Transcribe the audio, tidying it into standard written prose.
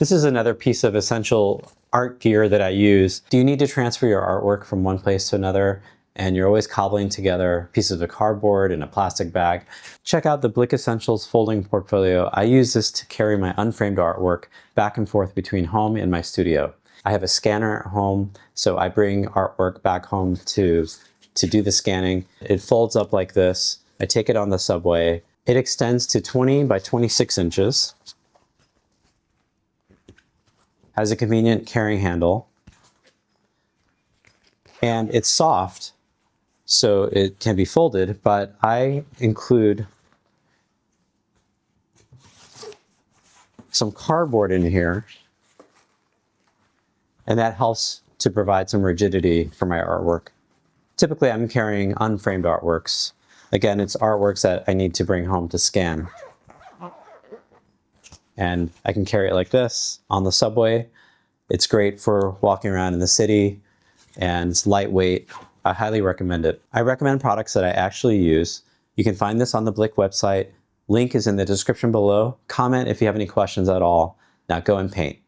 This is another piece of essential art gear that I use. Do you need to transfer your artwork from one place to another and you're always cobbling together pieces of cardboard in a plastic bag? Check out the Blick Essentials Folding Portfolio. I use this to carry my unframed artwork back and forth between home and my studio. I have a scanner at home, so I bring artwork back home to do the scanning. It folds up like this. I take it on the subway. It extends to 20 by 26 inches. Has a convenient carrying handle, and it's soft, so it can be folded, but I include some cardboard in here, and that helps to provide some rigidity for my artwork. Typically, I'm carrying unframed artworks. Again, it's artworks that I need to bring home to scan. And I can carry it like this on the subway. It's great for walking around in the city, and it's lightweight. I highly recommend it. I recommend products that I actually use. You can find this on the Blick website. Link is in the description below. Comment if you have any questions at all. Now go and paint.